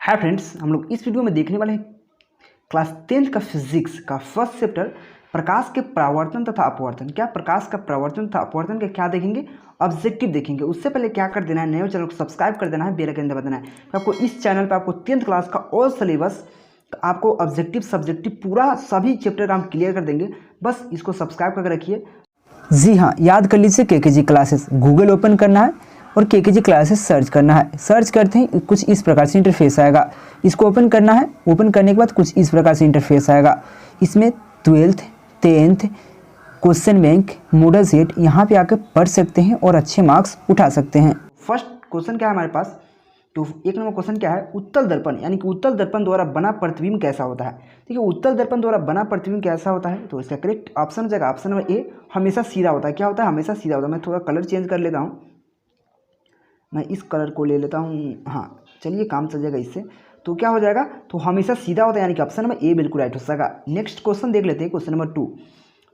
Hi friends, हम लोग इस वीडियो में देखने वाले हैं क्लास 10th का फिजिक्स का फर्स्ट चैप्टर प्रकाश के परावर्तन तथा अपवर्तन। क्या प्रकाश का परावर्तन तथा अपवर्तन के क्या देखेंगे, ऑब्जेक्टिव देखेंगे। उससे पहले क्या कर देना है, नए चैनल को सब्सक्राइब कर देना है, बेल आइकन दबा देना है। तो आपको इस चैनल पर आपको 10th क्लास का ऑल सिलेबस, आपको ऑब्जेक्टिव सब्जेक्टिव पूरा सभी चैप्टर हम क्लियर कर देंगे। बस इसको सब्सक्राइब करके रखिए। जी हाँ, याद कर लीजिए केकेजी क्लासेस गूगल ओपन करना है और केकेजी क्लासेस सर्च करना है। सर्च करते ही कुछ इस प्रकार से इंटरफेस आएगा, इसको ओपन करना है। ओपन करने के बाद कुछ इस प्रकार से इंटरफेस आएगा। इसमें 12th 10th question bank model set यहाँ पे आकर पढ़ सकते हैं और अच्छे मार्क्स उठा सकते हैं। फर्स्ट क्वेश्चन क्या है हमारे पास, तो एक नंबर क्वेश्चन क्या है, उत्तल दर्पण यानी कि उत्तल दर्पण द्वारा बना प्रतिबिंब कैसा होता है। ठीक है, उत्तल दर्पण द्वारा बना प्रतिबिंब कैसा होता है, तो इसका करेक्ट ऑप्शन हो जाएगा ऑप्शन नंबर ए, हमेशा सीधा होता है। क्या होता है, हमेशा सीधा होता है। मैं थोड़ा कलर चेंज कर लेता हूँ, मैं इस कलर को ले लेता हूँ। हाँ चलिए, काम चल जाएगा इससे। तो क्या हो जाएगा, तो हमेशा सीधा होता है, यानी कि ऑप्शन नंबर ए बिल्कुल राइट हो जाएगा। नेक्स्ट क्वेश्चन देख लेते हैं, क्वेश्चन नंबर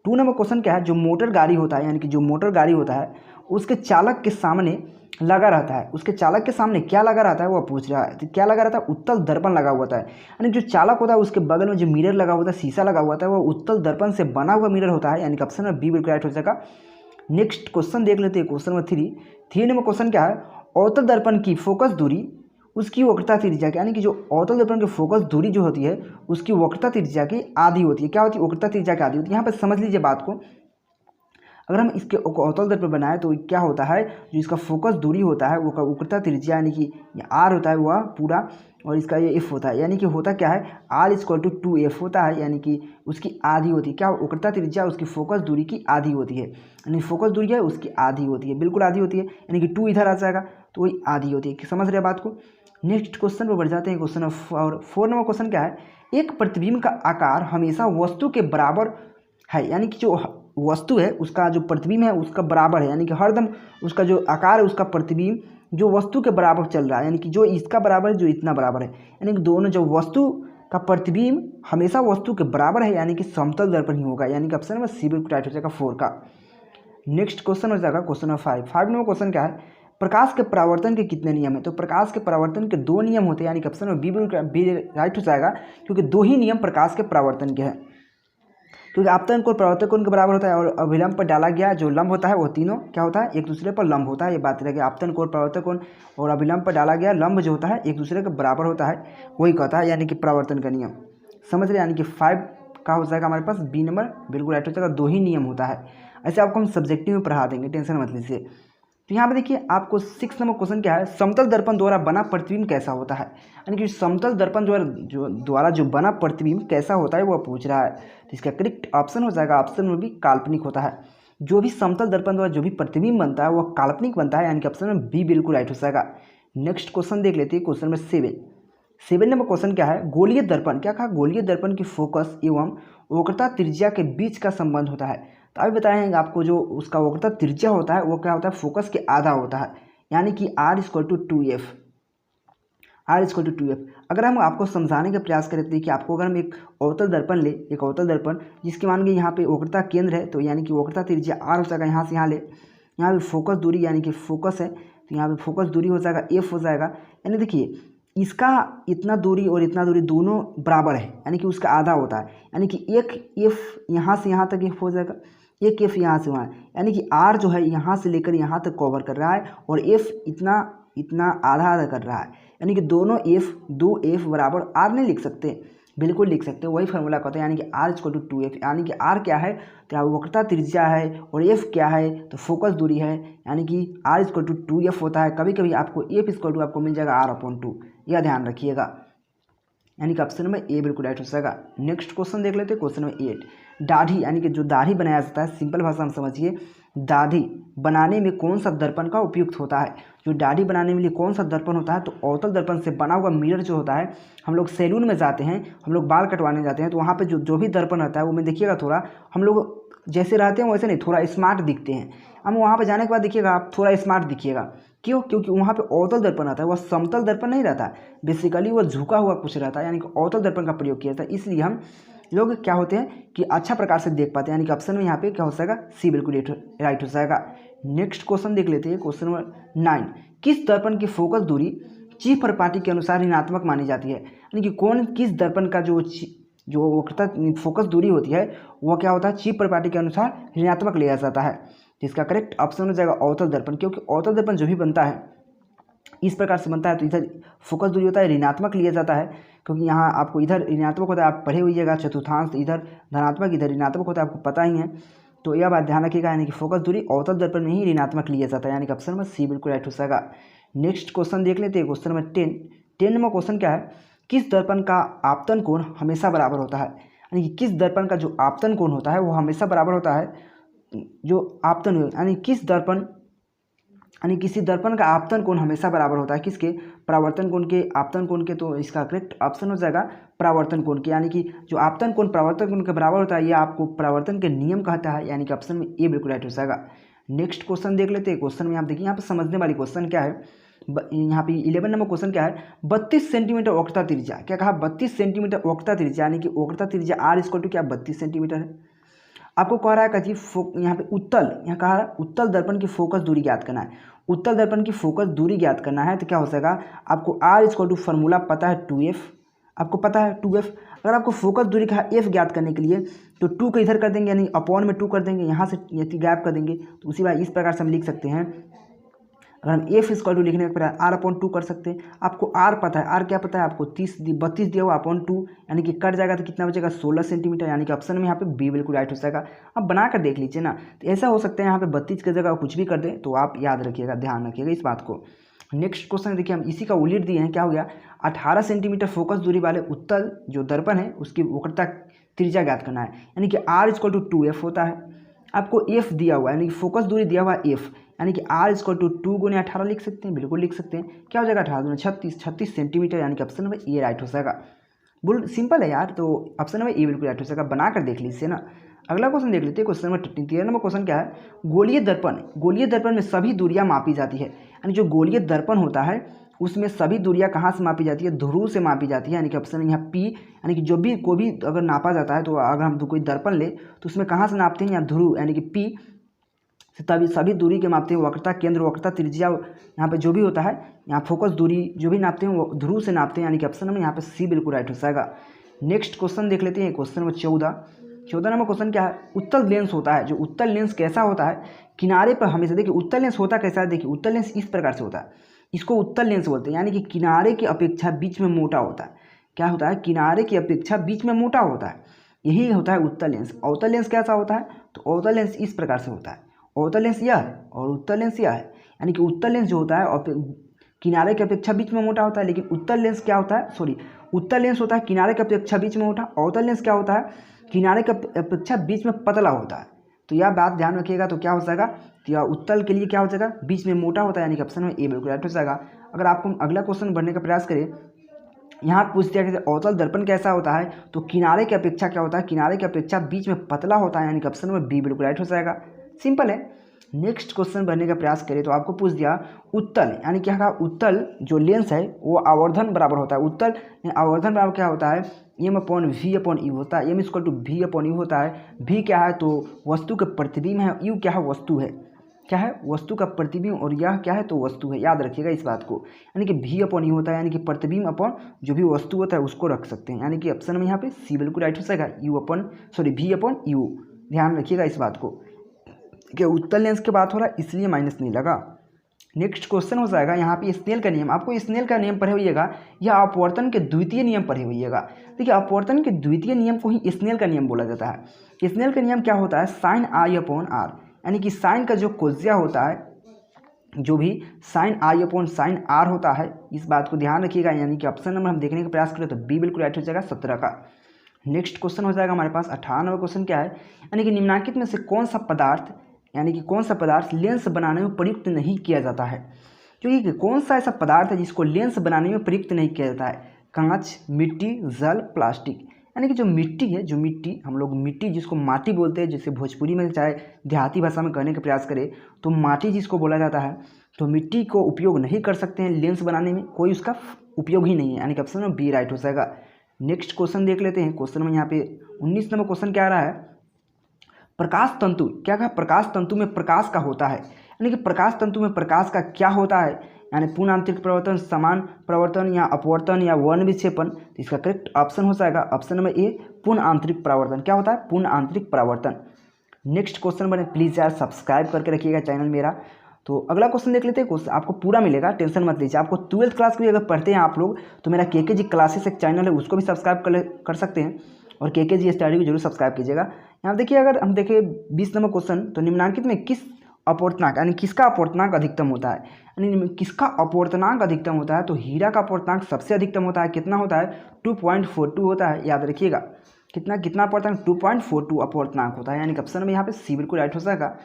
2 नंबर क्वेश्चन क्या है, जो मोटर गाड़ी होता है, यानी कि जो मोटर गाड़ी होता है उसके चालक के सामने लगा रहता है। उसके चालक के सामने क्या लगा रहता है वो पूछ रहा है। तो क्या लगा रहता है, उत्तल दर्पण लगा हुआ है। यानी जो चालक होता है उसके बगल में जो मिरर लगा हुआ है, शीशा लगा हुआ है, वो उत्तल दर्पण से बना हुआ मिरर होता है, यानी कि ऑप्शन नंबर बी बिल्कुल राइट हो जाएगा। नेक्स्ट क्वेश्चन देख लेते हैं, क्वेश्चन नंबर 3 नंबर क्वेश्चन क्या है, अवतल दर्पण की फोकस दूरी उसकी वक्रता त्रिज्या की, यानी कि जो अवतल दर्पण की फोकस दूरी जो होती है उसकी वक्रता त्रिज्या की आधी होती है। क्या होती है, वक्रता त्रिज्या की आधी होती है। यहाँ पर समझ लीजिए बात को, अगर हम इसके अवतल दर्पण बनाए तो क्या होता है, जो इसका फोकस दूरी होता है वो वक्रता त्रिज्या यानी कि आर होता है वह पूरा, और इसका ये एफ होता है, यानी कि होता क्या है, आर इक्वल टू 2f होता है, यानी कि उसकी आधी होती है। क्या वक्रता त्रिज्या उसकी फोकस दूरी की आधी होती है, यानी फोकस दूरी है उसकी आधी होती है, बिल्कुल आधी होती है, यानी कि 2 इधर आ जाएगा तो वही आधी होती है। समझ रहे बात को। नेक्स्ट क्वेश्चन पर बढ़ जाते हैं, क्वेश्चन नंबर 4 नंबर क्वेश्चन क्या है, एक प्रतिबिंब का आकार हमेशा वस्तु के बराबर है, यानी कि जो वस्तु है उसका जो प्रतिबिंब है उसका बराबर है, यानी कि हरदम उसका जो आकार है उसका प्रतिबिंब जो वस्तु के बराबर चल रहा है, यानी कि जो इसका बराबर है जो इतना बराबर है, यानी कि दोनों जो वस्तु का प्रतिबिंब हमेशा वस्तु के बराबर है, यानी कि समतल दर्पण ही होगा, यानी कि ऑप्शन नंबर सी बिल्कुल राइट हो जाएगा 4 का। नेक्स्ट क्वेश्चन हो जाएगा क्वेश्चन नंबर 5 नंबर क्वेश्चन क्या है, प्रकाश के परावर्तन के कितने नियम है। तो प्रकाश के परावर्तन के 2 नियम होते हैं, यानी कि ऑप्शन नंबर बी राइट हो जाएगा, क्योंकि 2 ही नियम प्रकाश के परावर्तन के हैं। क्योंकि आपतन कोण परावर्तन कोण के बराबर होता है, और अभिलंब पर डाला गया जो लंब होता है वो तीनों क्या होता है, एक दूसरे पर लंब होता है। ये बात रहेगी, आपतन कोण परावर्तन कोण और अभिलंब पर डाला गया लंब जो होता है एक दूसरे के बराबर होता है, वही कहता है, यानी कि परावर्तन का नियम। समझ रहे, यानी कि 5 का हो जाएगा हमारे पास बी नंबर बिल्कुल राइट हो जाएगा। 2 ही नियम होता है। ऐसे आपको हम सब्जेक्टिव में पढ़ा देंगे, टेंशन मत लीजिए। तो यहाँ पे देखिए आपको 6 नंबर क्वेश्चन क्या है, समतल दर्पण द्वारा बना प्रतिबिंब कैसा होता है, यानी कि समतल दर्पण द्वारा जो बना प्रतिबिंब कैसा होता है वह पूछ रहा है। तो इसका करेक्ट ऑप्शन हो जाएगा ऑप्शन में भी काल्पनिक होता है। जो भी समतल दर्पण द्वारा जो भी प्रतिबिंब बनता है वह काल्पनिक बनता है, यानी कि ऑप्शन में बी बिल्कुल राइट हो जाएगा। नेक्स्ट क्वेश्चन देख लेते हैं, क्वेश्चन नंबर 7 नंबर क्वेश्चन क्या है, गोलीय दर्पण, क्या कहा, गोलीय दर्पण की फोकस एवं वक्रता त्रिज्या के बीच का संबंध होता है। तो अभी बताएंगे आपको, जो उसका वक्रता त्रिज्या होता है वो क्या होता है, फोकस के आधा होता है, यानी कि r इक्वल टू 2f। अगर हम आपको समझाने का प्रयास करें तो देखिए, आपको अगर हम एक अवतल दर्पण ले, एक अवतल दर्पण जिसके मान के यहाँ पे वक्रता केंद्र है, तो यानी कि वक्रता त्रिज्या r हो जाएगा, यहाँ से यहाँ ले, यहाँ पे फोकस दूरी यानी कि फोकस है, तो यहाँ पे फोकस दूरी हो जाएगा f हो जाएगा। यानी देखिए इसका इतना दूरी और इतना दूरी दोनों बराबर है, यानी कि उसका आधा होता है, यानी कि एक एफ यहाँ से यहाँ तक एफ हो जाएगा, एक एफ यहाँ से वहाँ, यानी कि आर जो है यहाँ से लेकर यहाँ तक कवर कर रहा है, और एफ इतना इतना आधा आधा कर रहा है, यानी कि दोनों एफ 2f बराबर आर नहीं लिख सकते, बिल्कुल लिख सकते, वही फार्मूला कहते हैं, यानी कि r इक्वल टू 2f, यानी कि r क्या है, तो वक्रता त्रिज्या है, और f क्या है तो फोकस दूरी है, यानी कि r इक्वल टू 2f होता है। कभी कभी आपको f इक्वल टू आपको मिल जाएगा r/2, यह ध्यान रखिएगा, यानी कि ऑप्शन नंबर ए बिल्कुल राइट हो जाएगा। नेक्स्ट क्वेश्चन देख लेते हैं, क्वेश्चन नंबर 8, दाढ़ी, यानी कि जो दाढ़ी बनाया जाता है, सिंपल भाषा में समझिए, दाढ़ी बनाने में कौन सा दर्पण का उपयुक्त होता है। जो दाढ़ी बनाने में लिए कौन सा दर्पण होता है, तो अवतल दर्पण से बना हुआ मिरर जो होता है, हम लोग सैलून में जाते हैं, हम लोग बाल कटवाने जाते हैं, तो वहाँ पे जो भी दर्पण रहता है वो में देखिएगा, थोड़ा हम लोग जैसे रहते हैं वैसे नहीं, थोड़ा स्मार्ट दिखते हैं। हम वहाँ पे जाने के बाद देखिएगा आप थोड़ा स्मार्ट दिखिएगा, क्यों, क्योंकि वहाँ पे अवतल दर्पण आता है, वह समतल दर्पण नहीं रहता, बेसिकली वह झुका हुआ कुछ रहता है, यानी कि अवतल दर्पण का प्रयोग किया जाता है, इसलिए हम लोग क्या होते हैं कि अच्छा प्रकार से देख पाते हैं, यानी कि ऑप्शन में यहाँ पे क्या हो जाएगा, सी बिल्कुल राइट हो जाएगा। नेक्स्ट क्वेश्चन देख लेते हैं, क्वेश्चन नंबर 9, किस दर्पण की फोकस दूरी चीफ प्रॉपर्टी के अनुसार ऋणात्मक मानी जाती है। यानी कि किस दर्पण का जो वक्रता फोकस दूरी होती है वह क्या होता है, चीफ प्रॉपर्टी के अनुसार ऋणात्मक लिया जाता है। जिसका करेक्ट ऑप्शन हो जाएगा अवतल दर्पण, क्योंकि अवतल दर्पण जो भी बनता है इस प्रकार से बनता है तो इधर फोकस दूरी होता है ऋणात्मक लिया जाता है, क्योंकि यहाँ आपको इधर ऋणात्मक होता है, आप पढ़े हुईएगा चतुर्थांश, इधर धनात्मक इधर ऋणात्मक होता है, आपको पता ही है। तो यह बात ध्यान रखिएगा, यानी कि फोकस दूरी अवतल दर्पण में ही ऋणात्मक लिया जाता है, यानी कि ऑप्शन नंबर सी बिल्कुल राइट हो जाएगा। नेक्स्ट क्वेश्चन देख लेते हैं, क्वेश्चन नंबर 10 नंबर क्वेश्चन क्या है, किस दर्पण का आपतन कोण हमेशा बराबर होता है। यानी कि किस दर्पण का जो आपतन कोण होता है वो हमेशा बराबर होता है, जो आपतन यानी किसी दर्पण का आपतन कोण हमेशा बराबर होता है किसके, परावर्तन कोण के, आपतन कोण के। तो इसका करेक्ट ऑप्शन हो जाएगा परावर्तन कोण के, यानी कि जो आपतन कोण परावर्तन कोण के बराबर होता है ये आपको परावर्तन के नियम कहता है, यानी कि ऑप्शन में ए बिल्कुल राइट हो जाएगा। नेक्स्ट क्वेश्चन देख लेते हैं, क्वेश्चन में आप देखिए यहाँ पे समझने वाली क्वेश्चन क्या है, यहाँ पे 11 नंबर क्वेश्चन क्या है, 32 सेंटीमीटर वक्रता त्रिज्या, क्या कहा 32 सेंटीमीटर वक्रता त्रिज्या, यानी कि वक्रता त्रिज्या आर इक्वल टू क्या 32 सेंटीमीटर है। आपको कह रहा है कि यहाँ पे यहाँ कहा रहा है उत्तल दर्पण की फोकस दूरी ज्ञात करना है, उत्तल दर्पण की फोकस दूरी ज्ञात करना है। तो क्या हो जाएगा, आपको आर इक्वल टू फार्मूला पता है 2f, आपको पता है 2f। अगर आपको फोकस दूरी का f ज्ञात करने के लिए तो 2 को इधर कर देंगे, यानी अपॉन में 2 कर देंगे, यहाँ से गैप कर देंगे, तो उसी बात इस प्रकार से हम लिख सकते हैं। अगर हम एफ इक्वल टू लिखने पर आर अपॉन 2 कर सकते हैं। आपको आर पता है, आर क्या पता है आपको 32 दिया हुआ अपॉन 2, यानी कि कट जाएगा तो कितना बचेगा 16 सेंटीमीटर, यानी कि ऑप्शन में यहाँ पे बी बिल्कुल राइट हो जाएगा। अब बना कर देख लीजिए ना, तो ऐसा हो सकता है यहाँ पे 32 की जगह कुछ भी कर दें, तो आप याद रखिएगा, ध्यान रखिएगा इस बात को। नेक्स्ट क्वेश्चन देखिए, हम इसी का उल्लेख दिए हैं, क्या हो गया, 18 सेंटीमीटर फोकस दूरी वाले उत्तल जो दर्पण है उसकी वक्रता त्रिज्या ज्ञात करना है, यानी कि आर इक्वल टू 2f होता है। आपको एफ दिया हुआ है, यानी कि फोकस दूरी दिया हुआ है एफ, यानी कि आर इक्वल टू 2 गुने 18 लिख सकते हैं, बिल्कुल लिख सकते हैं। क्या हो जाएगा 18 गुने 36 सेंटीमीटर, यानी कि ऑप्शन नंबर ए राइट हो जाएगा। बोल सिंपल है यार, तो ऑप्शन नंबर ए बिल्कुल राइट हो जाएगा, बना कर देख लीजिए ना। अगला क्वेश्चन देख लेते हैं, क्वेश्चन नंबर 13 नंबर क्वेश्चन क्या है, गोलीय दर्पण में सभी दूरियां मापी जाती है। यानी जो गोलीय दर्पण होता है उसमें सभी दूरियां कहाँ से मापी जाती है, ध्रुव से मापी जाती है, यानी कि ऑप्शन यहाँ पी, यानी कि जो भी कोई भी अगर नापा जाता है तो अगर हम कोई दर्पण ले तो उसमें कहाँ से नापते हैं, यहाँ ध्रुव यानी कि पी से तभी सभी दूरी के मापते हैं। वक्रता केंद्र, वक्रता त्रिज्या, यहाँ पे जो भी होता है, यहाँ फोकस दूरी जो भी नापते हैं वो ध्रुव से नापते हैं, यानी कि ऑप्शन में यहाँ पे सी बिल्कुल राइट हो जाएगा। नेक्स्ट क्वेश्चन देख लेते हैं, क्वेश्चन नंबर 14 नंबर क्वेश्चन क्या है, उत्तल लेंस होता है, जो उत्तल लेंस कैसा होता है, किनारे पर हमेशा, देखिए उत्तल लेंस होता कैसा है, देखिए उत्तल लेंस इस प्रकार से होता है, इसको उत्तल लेंस बोलते हैं, यानी कि किनारे की अपेक्षा बीच में मोटा होता है। क्या होता है, किनारे की अपेक्षा बीच में मोटा होता है, यही होता है उत्तल लेंस। अवतल लेंस कैसा होता है, तो अवतल लेंस इस प्रकार से होता है, अवतल लेंस यह है और उत्तल लेंस यह है, यानी कि उत्तल लेंस जो होता है और किनारे की अपेक्षा बीच में मोटा होता है, लेकिन उत्तल लेंस क्या होता है, उत्तल लेंस होता है किनारे की अपेक्षा बीच में मोटा, अवतल लेंस क्या होता है, किनारे की अपेक्षा बीच में पतला होता है। तो यह बात ध्यान रखिएगा, तो क्या हो जाएगा, तो यह उत्तल के लिए क्या हो जाएगा, बीच में मोटा होता है, यानी कि ऑप्शन में ए बिल्कुल राइट हो जाएगा। अगर आपको अगला क्वेश्चन बढ़ने का प्रयास करें, यहाँ पूछ दिया कि अवतल दर्पण कैसा होता है, तो किनारे की अपेक्षा क्या होता है, किनारे की अपेक्षा बीच में पतला होता है, यानी कि ऑप्शन में बी बिल्कुल राइट हो जाएगा, सिंपल है। नेक्स्ट क्वेश्चन बढ़ने का प्रयास करें तो आपको पूछ दिया उत्तल, यानी क्या कहा, उत्तल जो लेंस है वो आवर्धन बराबर होता है। उत्तल आवर्धन बराबर क्या होता है, M upon V upon U होता है, M equal to V upon U होता है। वी क्या है, तो वस्तु का प्रतिबिंब है, यू क्या है, वस्तु है, क्या है, वस्तु का प्रतिबिंब, और यह क्या है, तो वस्तु है, याद रखिएगा इस बात को। यानी कि वी अपॉन यू होता है, यानी कि प्रतिबिंब अपॉन जो भी वस्तु होता है उसको रख सकते हैं, यानी कि ऑप्शन में यहाँ पे सी बिल्कुल राइट हो जाएगा, वी अपॉन यू, ध्यान रखिएगा इस बात को। क्या उत्तल लेंस की बात हो रहा है इसलिए माइनस नहीं लगा। नेक्स्ट क्वेश्चन हो जाएगा यहाँ पे स्नेल का नियम, आपको स्नेल का नियम पढ़े होइएगा या अपवर्तन के द्वितीय नियम पढ़े होइएगा। देखिए अपवर्तन के द्वितीय नियम को ही स्नेल का नियम बोला जाता है। स्नेल का नियम क्या होता है, साइन आई अपॉन आर, यानी कि साइन का जो कोज्या होता है, जो भी sine I upon sine R होता है, इस बात को ध्यान रखिएगा, यानी कि ऑप्शन नंबर हम देखने का प्रयास करें तो बी बिल्कुल राइट हो जाएगा 17 का। नेक्स्ट क्वेश्चन हो जाएगा हमारे पास 18 नंबर क्वेश्चन क्या है, यानी कि निम्नलिखित में से कौन सा पदार्थ लेंस बनाने में प्रयुक्त नहीं किया जाता है। क्योंकि कौन सा ऐसा पदार्थ है जिसको लेंस बनाने में प्रयुक्त नहीं किया जाता है, कांच, मिट्टी, जल, प्लास्टिक। यानी कि जो मिट्टी है, जो मिट्टी हम लोग मिट्टी जिसको माटी बोलते हैं, जैसे भोजपुरी में चाहे देहाती भाषा में कहने का प्रयास करें तो माटी जिसको बोला जाता है, तो मिट्टी को उपयोग नहीं कर सकते हैं लेंस बनाने में, कोई उसका उपयोग ही नहीं है, यानी कि ऑप्शन में बी राइट हो जाएगा। नेक्स्ट क्वेश्चन देख लेते हैं, क्वेश्चन में यहाँ पे 19 नंबर क्वेश्चन क्या आ रहा है, प्रकाश तंतु, क्या कहा, प्रकाश तंतु में प्रकाश का होता है, यानी कि प्रकाश तंतु में प्रकाश का क्या होता है, यानी पूर्ण आंतरिक प्रवर्तन, समान प्रवर्तन या अपवर्तन या वर्ण विक्षेपन। तो इसका करेक्ट ऑप्शन हो जाएगा ऑप्शन नंबर ए, पूर्ण आंतरिक परावर्तन। क्या होता है? पूर्ण आंतरिक परावर्तन। नेक्स्ट क्वेश्चन बने, प्लीज़ यार सब्सक्राइब करके रखिएगा चैनल मेरा। तो अगला क्वेश्चन देख लेते हैं, क्वेश्चन आपको पूरा मिलेगा, टेंशन मत लीजिए। आपको 12th क्लास की अगर पढ़ते हैं आप लोग तो मेरा केकेजी क्लासेस एक चैनल है, उसको भी सब्सक्राइब कर सकते हैं, और केकेजी स्टडी को जरूर सब्सक्राइब कीजिएगा। यहाँ देखिए, अगर हम देखें 20 नंबर क्वेश्चन, तो निम्नलिखित में किस अपवर्तनांक यानी किसका अपवर्तनांक अधिकतम होता है, यानी किसका अपवर्तनांक अधिकतम होता है? तो हीरा का अपवर्तनांक सबसे अधिकतम होता है। कितना होता है? 2.42 होता है, याद रखिएगा। कितना अपवर्तनांक? 2.42 अपवर्तनांक होता है, यानी कि ऑप्शन में यहाँ पे सी बिल्कुल राइट हो जाएगा।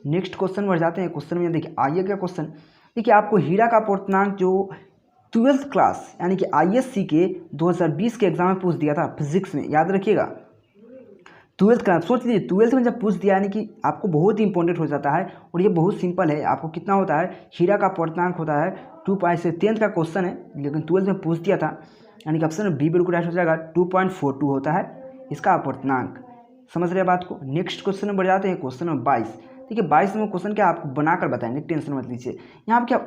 नेक्स्ट क्वेश्चन बढ़ जाते हैं। क्वेश्चन में देखिए आइए क्या क्वेश्चन, देखिए आपको हीरा का अपवर्तनांक जो 12th क्लास यानी कि ISC के 2020 के एग्जाम में पूछ दिया था फिजिक्स में, याद रखिएगा। 12th क्लास सोच लीजिए, 12th में जब पूछ दिया यानी कि आपको बहुत ही इंपॉर्टेंट हो जाता है, और ये बहुत सिंपल है। आपको कितना होता है? हीरा का अपवर्तनांक होता है 2 से 10th का क्वेश्चन है, लेकिन 12th में पूछ दिया था, यानी कि ऑप्शन बी बिल्कुल राइट हो जाएगा। 2.42 होता है इसका अपवर्तनांक। समझ रहे बात को? नेक्स्ट क्वेश्चन में बढ़ जाते हैं, क्वेश्चन नंबर 22। ठीक है, 22 नंबर क्वेश्चन क्या आपको बनाकर बताएंगे, टेंशन मत लीजिए। यहाँ पे क्या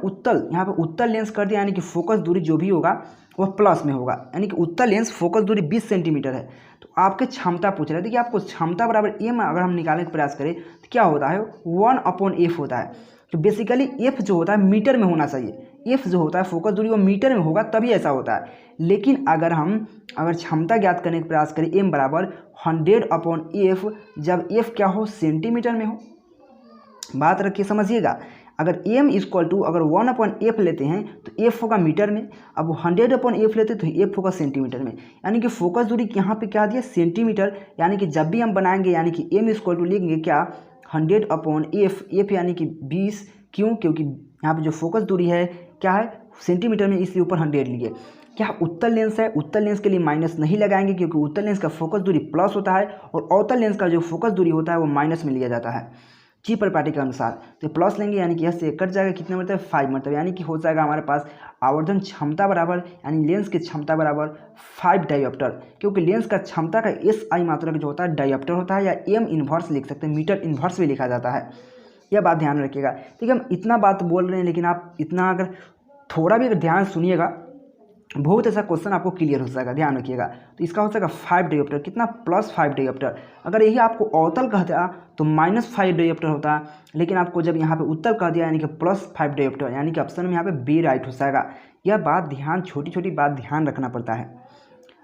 यहाँ पे उत्तल लेंस कर दिया, यानी कि फोकस दूरी जो भी होगा वह प्लस में होगा, यानी कि उत्तल लेंस फोकस दूरी 20 सेंटीमीटर है। तो आपके क्षमता पूछ रहे हैं, देखिए आपको क्षमता बराबर एम अगर हम निकालने का प्रयास करें तो क्या होता है? 1/f होता है। तो बेसिकली एफ जो होता है मीटर में होना चाहिए, एफ जो होता है फोकस दूरी वो मीटर में होगा तभी ऐसा होता है। लेकिन अगर क्षमता ज्ञात करने का प्रयास करें एम बराबर 100/f, जब एफ क्या हो? सेंटीमीटर में हो। बात रखिए समझिएगा, अगर m इक्वल टू अगर 1/f लेते हैं तो f होगा मीटर में, अब 100/f लेते तो f होगा सेंटीमीटर में, यानी कि फोकस दूरी यहाँ पे क्या दिया? सेंटीमीटर। यानी कि जब भी हम बनाएंगे यानी कि m इक्वल टू लेंगे क्या? 100/f, f यानी कि 20। क्यों? क्योंकि यहाँ पे जो फोकस दूरी है क्या है? सेंटीमीटर में, इसलिए ऊपर 100 लिए। क्या उत्तल लेंस है? उत्तल लेंस के लिए माइनस नहीं लगाएंगे, क्योंकि उत्तल लेंस का फोकस दूरी प्लस होता है और अवतल लेंस का जो फोकस दूरी होता है वो माइनस में लिया जाता है ची प्रॉपर्टी के अनुसार। तो प्लस लेंगे यानी कि यह से कट जाएगा, कितने मतलब 5 मतलब, यानी कि हो जाएगा हमारे पास आवर्धन क्षमता बराबर, यानी लेंस की क्षमता बराबर 5 डायोप्टर। क्योंकि लेंस का क्षमता का SI मात्रक जो होता है डायोप्टर होता है, या m इन्वर्स लिख सकते हैं, मीटर इन्वर्स भी लिखा जाता है। यह बात ध्यान रखिएगा। ठीक है, हम इतना बात बोल रहे हैं, लेकिन आप इतना अगर थोड़ा भी अगर ध्यान सुनिएगा, बहुत ऐसा क्वेश्चन आपको क्लियर हो जाएगा, ध्यान रखिएगा। तो इसका हो जाएगा 5 डायोप्टर, कितना? +5 डायोप्टर। अगर यही आपको अवतल कह दिया तो -5 डायोप्टर होता है, लेकिन आपको जब यहाँ पे उत्तल कह दिया यानी कि +5 डायोप्टर, यानी कि ऑप्शन में यहाँ पे बी राइट हो जाएगा। यह बात ध्यान, छोटी छोटी बात ध्यान रखना पड़ता है।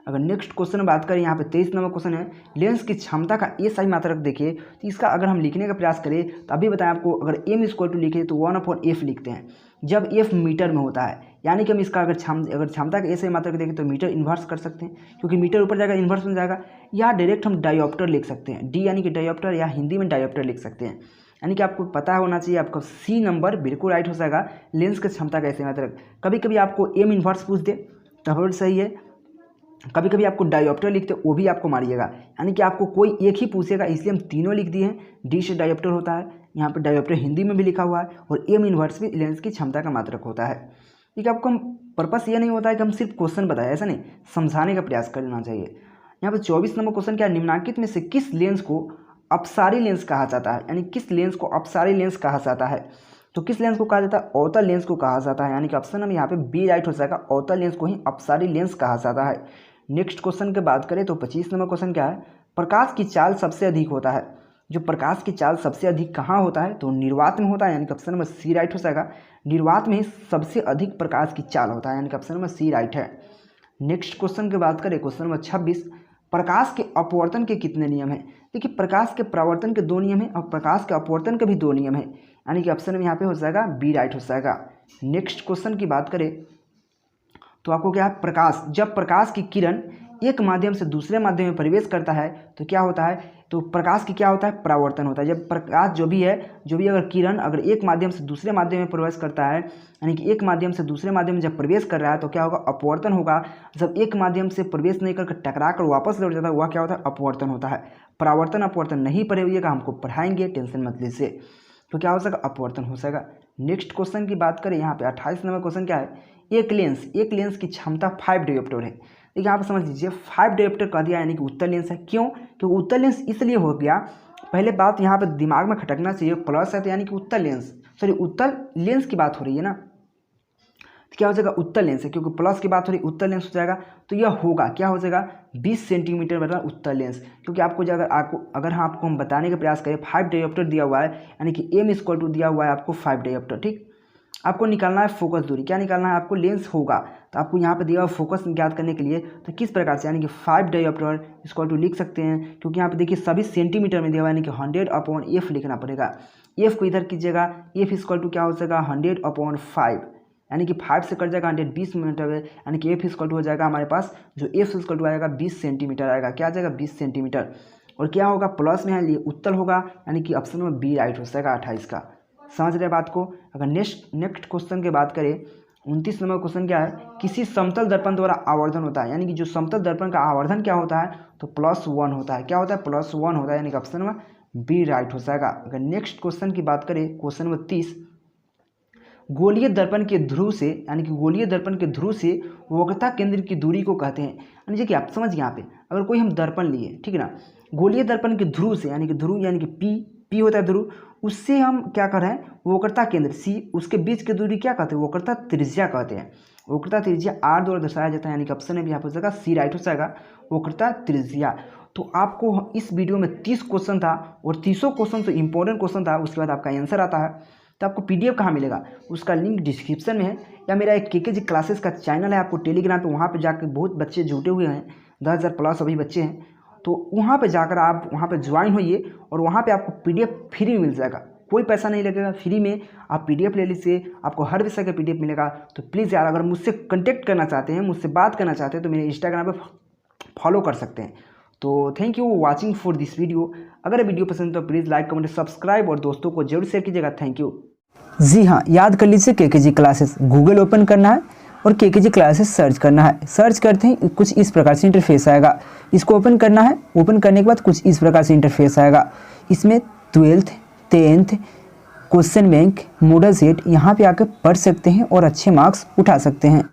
अगर नेक्स्ट क्वेश्चन में बात करें, यहाँ पे 23 नंबर क्वेश्चन है, लेंस की क्षमता का SI मात्रक देखिए। तो इसका अगर हम लिखने का प्रयास करें तो अभी बताएं आपको, अगर m इक्वल टू लिखे तो 1/f लिखते हैं जब f मीटर में होता है, यानी कि हम इसका अगर क्षमता का SI मात्रक देखें तो मीटर इन्वर्स कर सकते हैं, क्योंकि मीटर ऊपर जाएगा इन्वर्स में जाएगा, या डायरेक्ट हम डायोप्टर लिख सकते हैं, डी यानी कि डायोप्टर, या हिंदी में डायोप्टर लिख सकते हैं। यानी कि आपको पता होना चाहिए, आपका सी नंबर बिल्कुल राइट हो जाएगा, लेंस की क्षमता का SI मात्रक। कभी कभी आपको m इन्वर्स पूछ दे तब सही है, कभी कभी आपको डायोप्टर लिखते वो भी आपको मारिएगा, यानी कि आपको कोई एक ही पूछेगा, इसलिए हम तीनों लिख दिए हैं। डी से डायोप्टर होता है, यहाँ पे डायोप्टर हिंदी में भी लिखा हुआ है, और एम इन्वर्स भी लेंस की क्षमता का मात्रक होता है। ठीक है, आपको हम पर्पस ये नहीं होता है कि हम सिर्फ क्वेश्चन बताएं, ऐसा नहीं, समझाने का प्रयास करना चाहिए। यहाँ पे 24 नंबर क्वेश्चन क्या? निम्नलिखित में से किस लेंस को अपसारी लेंस कहा जाता है, यानी किस लेंस को अपसारी लेंस कहा जाता है? तो किस लेंस को कहा जाता है? अवतल लेंस को कहा जाता है, यानी कि ऑप्शन में यहाँ पे बी राइट हो जाएगा, अवतल लेंस को ही अपसारी लेंस कहा जाता है। नेक्स्ट क्वेश्चन की बात करें तो 25 नंबर क्वेश्चन क्या है? प्रकाश की चाल सबसे अधिक होता है, जो प्रकाश की चाल सबसे अधिक कहाँ होता है? तो निर्वात में होता है, यानी कि ऑप्शन नंबर सी राइट हो जाएगा। निर्वात में ही सबसे अधिक प्रकाश की चाल होता है, यानी कि ऑप्शन नंबर सी राइट है। नेक्स्ट क्वेश्चन की बात करें, क्वेश्चन नंबर 26, प्रकाश के अपवर्तन के कितने नियम हैं? देखिए, प्रकाश के परावर्तन के 2 नियम हैं और प्रकाश के अपवर्तन के भी 2 नियम हैं, यानी कि ऑप्शन में यहाँ पे हो जाएगा बी राइट हो जाएगा। नेक्स्ट क्वेश्चन की बात करें तो आपको क्या है? जब प्रकाश की किरण एक माध्यम से दूसरे माध्यम में प्रवेश करता है तो क्या होता है? तो प्रकाश की क्या होता है? परावर्तन होता है। जब प्रकाश जो भी अगर किरण अगर एक माध्यम से दूसरे माध्यम में प्रवेश करता है, यानी कि एक माध्यम से दूसरे माध्यम में जब प्रवेश कर रहा है तो क्या होगा? अपवर्तन होगा। जब एक माध्यम से प्रवेश नहीं करके टकरा कर वापस लौट जाता है वह क्या होता है? अपवर्तन होता है। परावर्तन अपवर्तन नहीं पढ़े हुएगा, हमको पढ़ाएंगे, टेंशन मत लीजिए। तो क्या हो सका? अपवर्तन हो सकेगा। नेक्स्ट क्वेश्चन की बात करें, यहाँ पे 28 नंबर क्वेश्चन क्या है? एक लेंस की क्षमता 5 डायोप्टर है। देखिए यहाँ पर समझ लीजिए, 5 डायोप्टर कह दिया, यानी कि उत्तल लेंस है। क्यों? क्योंकि उत्तल लेंस इसलिए हो गया, पहले बात यहाँ पे दिमाग में खटकना चाहिए, प्लस है तो यानी कि उत्तल लेंस की बात हो रही है ना, तो क्या हो जाएगा उत्तर लेंस है, क्योंकि प्लस की बात हो रही उत्तर लेंस हो जाएगा, तो यह होगा क्या हो जाएगा 20 सेंटीमीटर वाला उत्तर लेंस। क्योंकि आपको जो अगर आपको हम बताने का प्रयास करें 5 डायोप्टर दिया हुआ है, यानी कि एम इक्वल टू दिया हुआ है आपको 5 डायोप्टर। ठीक, आपको निकालना है फोकस दूरी, क्या निकालना है आपको लेंस होगा, तो आपको यहाँ पे दिया हुआ फोकस ज्ञात करने के लिए तो किस प्रकार से, यानी कि 5 डायोप्टर इक्वल टू लिख सकते हैं, क्योंकि यहाँ पे देखिए सभी सेंटीमीटर में दिया हुआ है, यानी कि 100/f लिखना पड़ेगा। एफ को इधर कीजिएगा, एफ इक्वल टू क्या हो जाएगा 100/5, यानी कि 5 से कट जाएगा 100 20 मीटर, यानी कि एफ इक्वल टू हो जाएगा हमारे पास जो एफ इक्वल टू आएगा 20 सेंटीमीटर आएगा। क्या आ जाएगा 20 सेंटीमीटर, और क्या होगा प्लस में है उत्तर होगा, यानी कि ऑप्शन में बी राइट हो जाएगा 28 का। समझ रहे बात को। अगर नेक्स्ट क्वेश्चन की बात करें 29 नंबर क्वेश्चन क्या है, किसी समतल दर्पण द्वारा आवर्धन होता है, यानी कि जो समतल दर्पण का आवर्धन क्या होता है तो +1 होता है। क्या होता है +1 होता है, यानी कि ऑप्शन में बी राइट हो जाएगा। अगर नेक्स्ट क्वेश्चन की बात करें क्वेश्चन नंबर 30, गोलीय दर्पण के ध्रुव से, यानी कि गोलीय दर्पण के ध्रुव से वक्रता केंद्र की दूरी को कहते हैं। यानी कि आप समझ यहाँ पे अगर कोई हम दर्पण लिए, ठीक है ना, गोलीय दर्पण के ध्रुव से, यानी कि ध्रुव यानी कि पी होता है ध्रुव, उससे हम क्या कर रहे हैं वक्रता केंद्र सी, उसके बीच की दूरी क्या कहते हैं वक्रता त्रिज्या कहते हैं। वक्रता त्रिज्या r द्वारा दर्शाया जाता है, यानी कि ऑप्शन में भी यहाँ पर हो जाएगा सी राइट हो जाएगा वक्रता त्रिज्या। तो आपको इस वीडियो में 30 क्वेश्चन था और 30 क्वेश्चन तो इंपॉर्टेंट क्वेश्चन था, उसके बाद आपका आंसर आता है। तो आपको पीडीएफ कहाँ मिलेगा, उसका लिंक डिस्क्रिप्शन में है, या मेरा एक केकेजी क्लासेस का चैनल है आपको टेलीग्राम पे, वहाँ पे जाकर बहुत बच्चे जुटे हुए हैं, 10,000 प्लस अभी बच्चे हैं, तो वहाँ पे जाकर आप वहाँ पे ज्वाइन होइए और वहाँ पे आपको पीडीएफ फ्री में मिल जाएगा, कोई पैसा नहीं लगेगा, फ्री में आप पीडीएफ ले लीजिए, आपको हर विषय का पीडीएफ मिलेगा। तो प्लीज़ यार अगर मुझसे कॉन्टेक्ट करना चाहते हैं, मुझसे बात करना चाहते हैं, तो मेरे इंस्टाग्राम पे फॉलो कर सकते हैं। तो thank you watching for this video. अगर वीडियो पसंद तो प्लीज़ लाइक कमेंट सब्सक्राइब और दोस्तों को जरूर शेयर कीजिएगा। Thank you. जी हाँ, याद कर लीजिए केकेजी क्लासेस गूगल ओपन करना है और केकेजी क्लासेस सर्च करना है। सर्च करते ही कुछ इस प्रकार से इंटरफेस आएगा, इसको ओपन करना है। ओपन करने के बाद कुछ इस प्रकार से इंटरफेस आएगा, इसमें 12th 10th question bank model set यहाँ पे आकर पढ़ सकते हैं और अच्छे मार्क्स उठा सकते हैं।